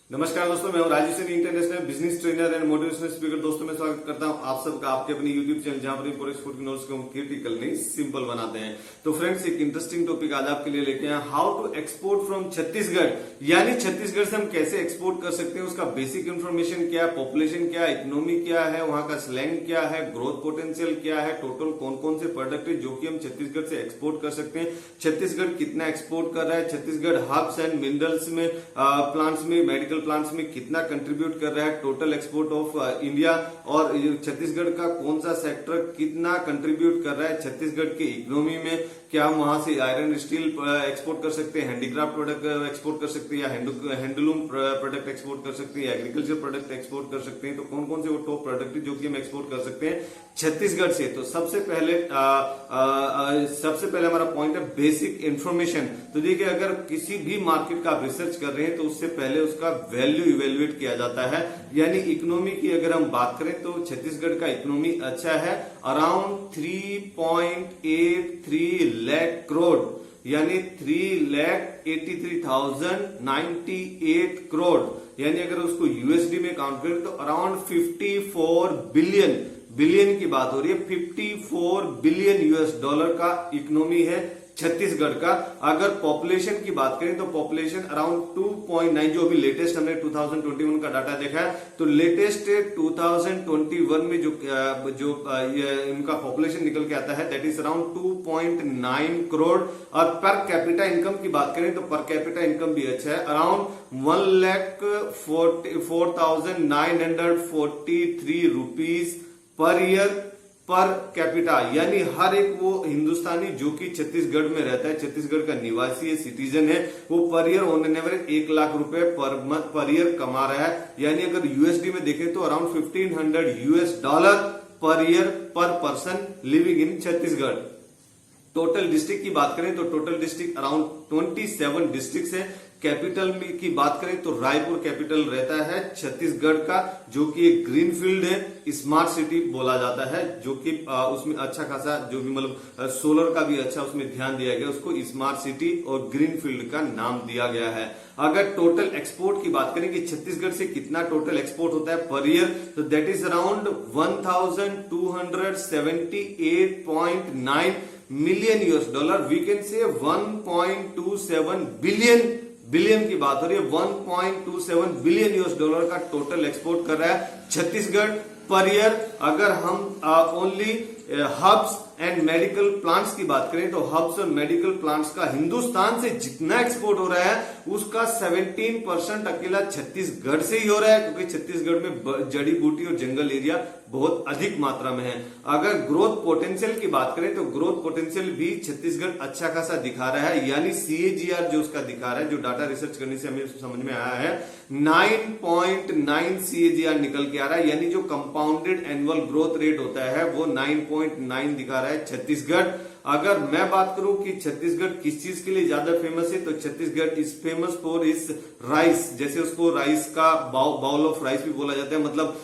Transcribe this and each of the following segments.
नमस्कार दोस्तों, मैं हूं Rajiv Saini, international business trainer and motivational speaker. दोस्तों मैं स्वागत करता हूं आप सबका आपके अपने यूट्यूब चैनल, जहां पर इंपोर्ट एक्सपोर्ट की नॉलेज को हम क्रिटिकल नहीं सिंपल बनाते हैं। तो फ्रेंड्स, एक इंटरेस्टिंग टॉपिक आज आपके लिए लेके आए, how to export from Chhattisgarh. यानी छत्तीसगढ़ से हम कैसे एक्सपोर्ट कर सकते हैं, उसका बेसिक इन्फॉर्मेशन क्या है, पॉपुलेशन क्या है, इकोनॉमी क्या है, वहां का स्लैंग क्या है, ग्रोथ पोटेंशियल क्या है, टोटल कौन कौन से प्रोडक्ट है जो कि हम छत्तीसगढ़ से एक्सपोर्ट कर सकते हैं, छत्तीसगढ़ कितना एक्सपोर्ट कर रहा है, छत्तीसगढ़ हर्ब्स एंड मिनरल्स में, प्लांट्स में, मेडिकल प्लांट्स में कितना कंट्रीब्यूट कर रहा है टोटल एक्सपोर्ट ऑफ इंडिया, और छत्तीसगढ़ का कौन सा सेक्टर कितना कंट्रीब्यूट कर रहा है छत्तीसगढ़ की इकोनॉमी में, क्या हम वहां से आयरन स्टील एक्सपोर्ट कर सकते हैं, हैंडीक्राफ्ट प्रोडक्ट एक्सपोर्ट कर सकते हैं, या हैंडलूम प्रोडक्ट एक्सपोर्ट कर सकते हैं, या एग्रीकल्चर प्रोडक्ट एक्सपोर्ट कर सकते हैं। तो कौन कौन से वो टॉप प्रोडक्ट है जो कि हम एक्सपोर्ट कर सकते हैं छत्तीसगढ़ से। तो सबसे पहले हमारा पॉइंट है बेसिक इंफॉर्मेशन। तो देखिए, अगर किसी भी मार्केट का आप रिसर्च कर रहे हैं तो उससे पहले उसका वैल्यू इवेल्युएट किया जाता है। यानी इकोनॉमी की अगर हम बात करें तो छत्तीसगढ़ का इकोनॉमी अच्छा है, अराउंड 3.83 लाख करोड़, यानी 3,83,098 करोड़, यानी अगर उसको यूएसडी में काउंट करें तो अराउंड 54 बिलियन की बात हो रही है। 54 बिलियन यूएस डॉलर का इकोनॉमी है छत्तीसगढ़ का। अगर पॉपुलेशन की बात करें तो पॉपुलेशन अराउंड 2.9, जो अभी लेटेस्ट हमने 2021 का डाटा देखा है, तो लेटेस्ट 2021 में जो इनका पॉपुलेशन निकल के आता है दैट इज अराउंड 2.9 करोड़। और पर कैपिटा इनकम की बात करें तो पर कैपिटा इनकम भी अच्छा है, around 1,44,943 rupees per year per capita. यानी हर एक वो हिंदुस्तानी जो कि छत्तीसगढ़ में रहता है, छत्तीसगढ़ का निवासी है, सिटीजन है, वो per year on an average 1 lakh रुपए पर ईयर कमा रहा है। यानी अगर यूएसडी में देखें तो around 1500 US dollar per year per person living in Chhattisgarh. Total district की बात करें तो टोटल डिस्ट्रिक्ट अराउंड 27 डिस्ट्रिक्ट है। कैपिटल की बात करें तो रायपुर कैपिटल रहता है छत्तीसगढ़ का, जो कि एक ग्रीन फील्ड है, स्मार्ट सिटी बोला जाता है, जो कि उसमें अच्छा खासा जो भी मतलब सोलर का भी अच्छा उसमें ध्यान दिया गया, उसको स्मार्ट सिटी और ग्रीन फील्ड का नाम दिया गया है। अगर टोटल एक्सपोर्ट की बात करें कि छत्तीसगढ़ से कितना टोटल एक्सपोर्ट होता है पर ईयर, तो that is around 1,278.9 million US dollar. We can say 1.27 billion की बात हो रही है, 1.27 बिलियन यूएस डॉलर का टोटल एक्सपोर्ट कर रहा है छत्तीसगढ़ पर ईयर। अगर हम only herbs and medical plants की बात करें तो हब्स और मेडिकल प्लांट्स का हिंदुस्तान से जितना एक्सपोर्ट हो रहा है उसका 17% अकेला छत्तीसगढ़ से ही हो रहा है, क्योंकि छत्तीसगढ़ में जड़ी बूटी और जंगल एरिया बहुत अधिक मात्रा में है। अगर ग्रोथ पोटेंशियल की बात करें तो ग्रोथ पोटेंशियल भी छत्तीसगढ़ अच्छा खासा दिखा रहा है। यानी CAGR जो उसका दिखा रहा है, जो डाटा रिसर्च करने से हमें समझ में आया है, 9.9 CAGR निकल के आ रहा है। यानी जो कंपाउंडेड एनुअल ग्रोथ रेट होता है वो 9.9 दिखा रहा है छत्तीसगढ़। अगर मैं बात करूं कि छत्तीसगढ़ किस चीज के लिए ज्यादा फेमस है, तो छत्तीसगढ़ इज फेमस फॉर इस राइस। जैसे उसको राइस का बाउल ऑफ राइस भी बोला जाता है, मतलब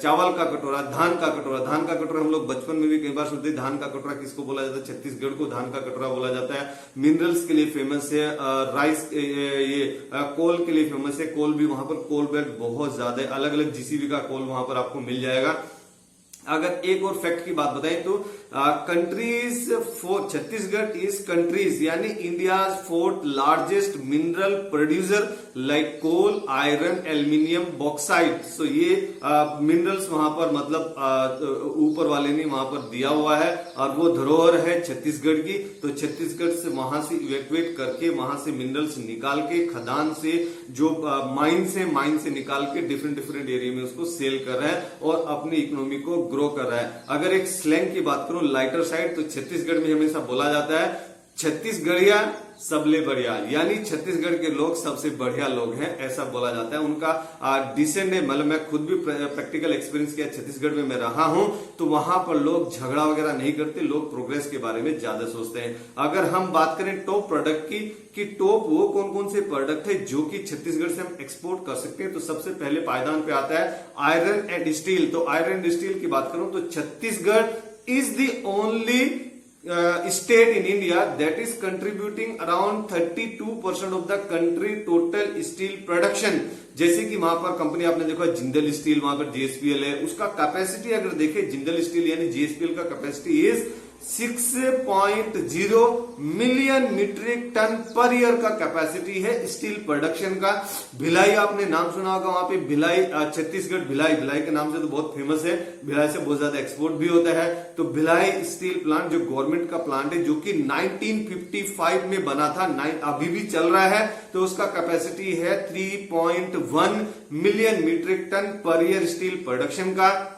चावल का कटोरा, धान का कटोरा। धान का कटोरा हम लोग बचपन में भी कई बार सुनते हैं, धान का कटोरा किसको बोला जाता है, छत्तीसगढ़ को धान का कटोरा बोला जाता है। मिनरल्स के लिए फेमस है, राइस ये कोल के लिए फेमस है, कोल भी वहां पर कोल बेल्ट बहुत ज्यादा है, अलग अलग जीसीबी का कोल वहां पर आपको मिल जाएगा। अगर एक और फैक्ट की बात बताएं तो countries for Chhattisgarh is countries, यानी India fourth largest mineral producer like coal, iron, aluminium, bauxite. So ये मिनरल्स वहां पर मतलब ऊपर वाले ने वहां पर दिया हुआ है, और वो धरोहर है छत्तीसगढ़ की। तो छत्तीसगढ़ से वहां से इवैक्यूएट करके वहां से मिनरल्स निकाल के खदान से जो माइन से निकाल के डिफरेंट एरिया में उसको सेल कर रहा है और अपनी इकोनॉमी को ग्रो कर रहा है। अगर एक स्लैंग की बात करूं लाइटर साइड, तो छत्तीसगढ़ में हमेशा बोला जाता है छत्तीसगढ़िया सबले बढ़िया, यानी छत्तीसगढ़ के लोग सबसे बढ़िया लोग हैं, ऐसा बोला जाता है। उनका डिसेंट है, मतलब मैं खुद भी प्रैक्टिकल एक्सपीरियंस किया, छत्तीसगढ़ में मैं रहा हूं, तो वहां पर लोग झगड़ा वगैरह नहीं करते, लोग प्रोग्रेस के बारे में ज्यादा सोचते हैं। अगर हम बात करें टॉप प्रोडक्ट की कि टॉप वो कौन कौन से प्रोडक्ट है जो कि छत्तीसगढ़ से हम एक्सपोर्ट कर सकते हैं, तो सबसे पहले पायदान पे आता है आयरन एंड स्टील। तो आयरन एंड स्टील की बात करूं तो Chhattisgarh is the only state in India that is contributing around 32% of the country total steel production। जैसे कि वहां पर कंपनी आपने देखा जिंदल स्टील, वहां पर जीएसपीएल है, उसका कैपेसिटी अगर देखें जिंदल स्टील यानी जीएसपीएल का capacity is 6.0 million metric ton per year का कैपेसिटी है स्टील प्रोडक्शन का। भिलाई आपने नाम सुना होगा, वहां पे भिलाई छत्तीसगढ़, भिलाई के नाम से तो बहुत फेमस है, भिलाई से बहुत ज्यादा एक्सपोर्ट भी होता है। तो भिलाई स्टील प्लांट जो गवर्नमेंट का प्लांट है, जो कि 1955 में बना था, अभी भी चल रहा है, तो उसका कैपेसिटी है 3.1 million metric ton per year steel production का।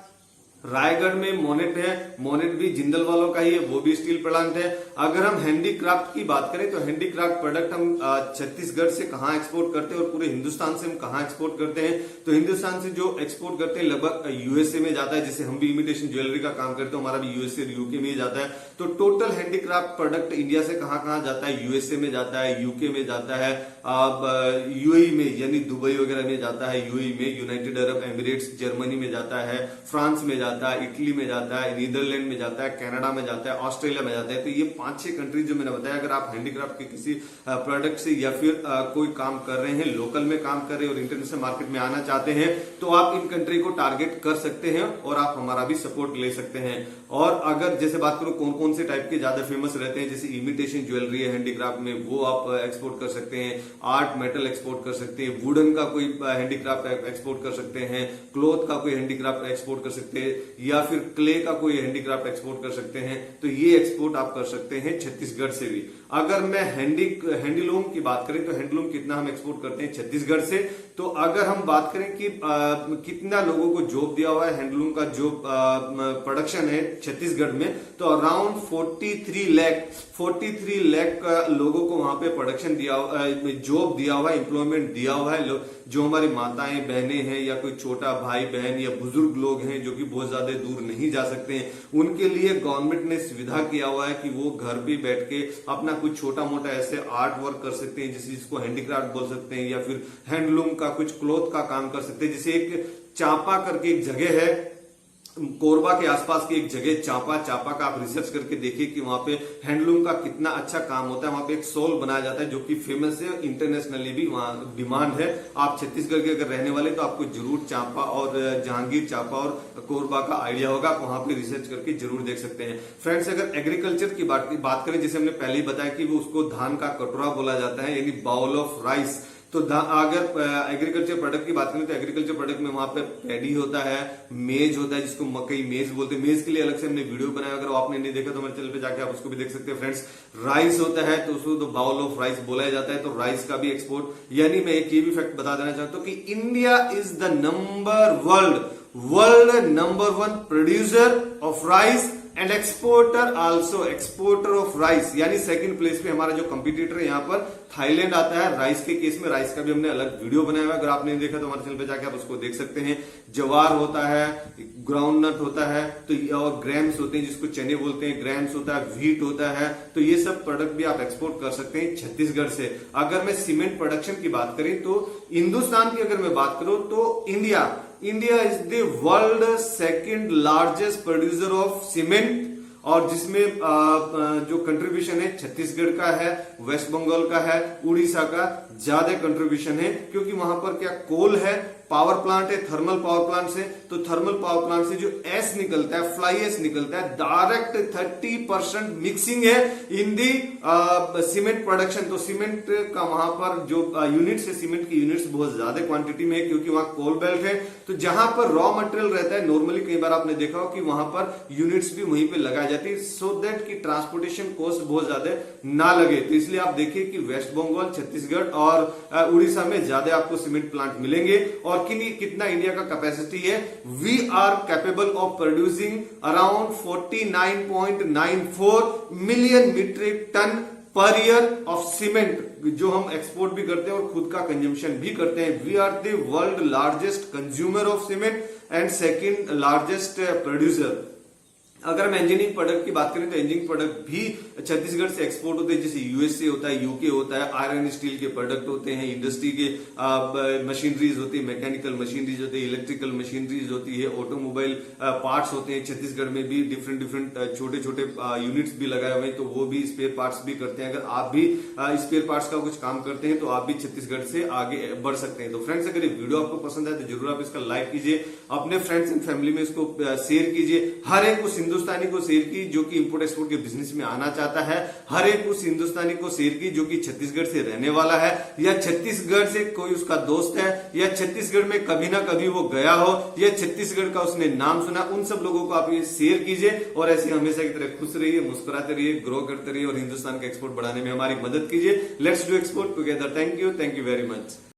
रायगढ़ में मोनेट है, मोनेट भी जिंदल वालों का ही है, वो भी स्टील प्लांट है। अगर हम हैंडीक्राफ्ट की बात करें तो हैंडीक्राफ्ट प्रोडक्ट हम छत्तीसगढ़ से कहां एक्सपोर्ट करते हैं और पूरे हिंदुस्तान से हम कहां एक्सपोर्ट करते हैं, तो हिंदुस्तान से जो एक्सपोर्ट करते हैं लगभग यूएसए में जाता है। जैसे हम भी इमिटेशन ज्वेलरी का काम करते हैं, हमारा भी यूएसए और यूके में जाता है। तो टोटल हैंडीक्राफ्ट प्रोडक्ट इंडिया से कहां कहां जाता है, यूएसए में जाता है, यूके में जाता है, यूएई में यानी दुबई वगैरह में जाता है, यूएई में यूनाइटेड अरब एमिरेट्स, जर्मनी में जाता है, फ्रांस में जाता है, इटली में जाता है, नीदरलैंड में जाता है, कनाडा में जाता है, ऑस्ट्रेलिया में जाता है। तो ये 5-6 कंट्रीज जो मैंने बताया, अगर आप हैंडीक्राफ्ट के किसी प्रोडक्ट से या फिर कोई काम कर रहे हैं, लोकल में काम कर रहे हैं और इंटरनेशनल मार्केट में आना चाहते हैं, तो आप इन कंट्री को टारगेट कर सकते हैं और आप हमारा भी सपोर्ट ले सकते हैं। और अगर जैसे बात करूं कौन कौन से टाइप के ज्यादा फेमस रहते हैं, जैसे इमिटेशन ज्वेलरी है हैंडीक्राफ्ट में, वो आप एक्सपोर्ट कर सकते हैं, आर्ट मेटल एक्सपोर्ट कर सकते हैं, वुडन का कोई हैंडीक्राफ्ट एक्सपोर्ट कर सकते हैं, क्लॉथ का कोई हैंडीक्राफ्ट एक्सपोर्ट कर सकते हैं, या फिर क्ले का कोई हैंडीक्राफ्ट एक्सपोर्ट कर सकते हैं। तो ये एक्सपोर्ट आप कर सकते हैं छत्तीसगढ़ से भी। अगर मैं हैंडीलूम की बात करें तो हैंडलूम कितना हम एक्सपोर्ट करते हैं छत्तीसगढ़ से, तो अगर हम बात करें कि कितना लोगों को जॉब दिया हुआ है हैंडलूम का जो प्रोडक्शन है छत्तीसगढ़ में, तो अराउंड 43 लाख लोगों को वहां पे प्रोडक्शन दिया, जॉब दिया हुआ है, एम्प्लॉयमेंट दिया हुआ है। जो हमारी माताएं बहनें हैं या कोई छोटा भाई बहन या बुजुर्ग लोग हैं जो कि बहुत ज्यादा दूर नहीं जा सकते हैं, उनके लिए गवर्नमेंट ने सुविधा किया हुआ है कि वो घर पे बैठ के अपना कुछ छोटा मोटा ऐसे आर्ट वर्क कर सकते हैं, जैसे जिसको हैंडीक्राफ्ट बोल सकते हैं, या फिर हैंडलूम का कुछ क्लॉथ का काम कर सकते हैं। जैसे एक चांपा करके एक जगह है कोरबा के आसपास की एक जगह चांपा का आप रिसर्च करके देखिए कि वहां पे हैंडलूम का कितना अच्छा काम होता है। वहां पे एक सोल बनाया जाता है जो कि फेमस है, इंटरनेशनली भी वहां डिमांड है। आप छत्तीसगढ़ के अगर रहने वाले तो आपको जरूर चांपा और जहांगीर चांपा और कोरबा का आइडिया होगा, आप वहां पे रिसर्च करके जरूर देख सकते हैं। फ्रेंड्स, अगर एग्रीकल्चर की बात करें, जैसे हमने पहले ही बताया कि वो उसको धान का कटोरा बोला जाता है, यानी बाउल ऑफ राइस। तो अगर एग्रीकल्चर प्रोडक्ट की बात करें तो एग्रीकल्चर प्रोडक्ट में वहां पे पैडी होता है, मेज होता है जिसको मकई मेज बोलते हैं। मेज के लिए अलग से हमने वीडियो बनाया, अगर आपने नहीं देखा तो हमारे चैनल पे जाके आप उसको भी देख सकते हैं। फ्रेंड्स, राइस होता है तो उसको तो बाउल ऑफ राइस बोला जाता है, तो राइस का भी एक्सपोर्ट, यानी मैं एक ये भी फैक्ट बता देना चाहता हूं कि India is the world number 1 producer of rice and exporter of rice, यानी सेकंड प्लेस पे हमारा जो कंपटीटर है यहाँ पर थाईलैंड आता है। राइस के केस में राइस का भी हमने अलग वीडियो बनाया हुआ है, अगर आपने देखा तो हमारे चैनल पे जाके आप उसको देख सकते हैं। जवार होता है, ग्राउंड नट होता है, तो और ग्रैम्स होते हैं जिसको चने बोलते हैं, ग्रैम्स होता है, व्हीट होता है, तो ये सब प्रोडक्ट भी आप एक्सपोर्ट कर सकते हैं छत्तीसगढ़ से। अगर मैं सीमेंट प्रोडक्शन की बात करें तो हिंदुस्तान की अगर मैं बात करूं तो India is the world second largest producer of cement, और जिसमें जो कंट्रीब्यूशन है छत्तीसगढ़ का है, वेस्ट बंगाल का है, उड़ीसा का ज्यादा कंट्रीब्यूशन है, क्योंकि वहां पर क्या कोल है, पावर प्लांट है, थर्मल पावर प्लांट से, तो थर्मल पावर प्लांट से जो एस निकलता है, फ्लाई एस निकलता है, डायरेक्ट 30% मिक्सिंग है इन दी सीमेंट प्रोडक्शन। तो सीमेंट का वहां पर जो यूनिट्स है, सीमेंट की यूनिट्स बहुत ज्यादा क्वांटिटी में है, क्योंकि वहां कोल बेल्ट है। तो जहां पर रॉ मटेरियल रहता है, नॉर्मली कई बार आपने देखा हो कि वहां पर यूनिट्स भी वहीं पे लगाई जाती है, सो दैट की ट्रांसपोर्टेशन कॉस्ट बहुत ज्यादा ना लगे। तो इसलिए आप देखिए कि वेस्ट बंगाल, छत्तीसगढ़ और उड़ीसा में ज्यादा आपको सीमेंट प्लांट मिलेंगे। और कितना इंडिया का कैपेसिटी है, we are capable of producing around 49.94 million metric ton per year of cement, जो हम एक्सपोर्ट भी करते हैं और खुद का कंजम्पशन भी करते हैं। We are the world largest consumer of cement and second largest producer. अगर हम इंजीनियरिंग प्रोडक्ट की बात करें तो इंजीनियरिंग प्रोडक्ट भी छत्तीसगढ़ से एक्सपोर्ट होते हैं, जैसे यूएसए होता है, यूके होता है, आयरन स्टील के प्रोडक्ट होते हैं, इंडस्ट्री के मशीनरीज होती है, मैकेनिकल मशीनरीज होती है, इलेक्ट्रिकल मशीनरीज होती है, ऑटोमोबाइल पार्ट्स होते हैं। छत्तीसगढ़ में भी डिफरेंट डिफरेंट छोटे छोटे यूनिट्स भी लगाए हुए हैं, तो वो भी स्पेयर पार्ट्स भी करते हैं। अगर आप भी स्पेयर पार्ट्स का कुछ काम करते हैं तो आप भी छत्तीसगढ़ से आगे बढ़ सकते हैं। तो फ्रेंड्स, अगर ये वीडियो आपको पसंद आए तो जरूर आप इसका लाइक कीजिए, अपने फ्रेंड्स एंड फैमिली में इसको शेयर कीजिए। हर एक उस हिंदुस्तानी को शेयर की जो कि इंपोर्ट एक्सपोर्ट के बिजनेस में आना चाहता है, हर एक उस हिंदुस्तानी को शेयर की जो कि छत्तीसगढ़ से रहने वाला है, या छत्तीसगढ़ से कोई उसका दोस्त है, या छत्तीसगढ़ में कभी ना कभी वो गया हो, या छत्तीसगढ़ का उसने नाम सुना। उन सब लोगों को आप ये शेयर कीजिए और ऐसे हमेशा की तरह खुश रहिए, मुस्कुराते रहिए, ग्रो करते रहिए और हिंदुस्तान का एक्सपोर्ट बढ़ाने में हमारी मदद कीजिए। Let's do export together. Thank you very much.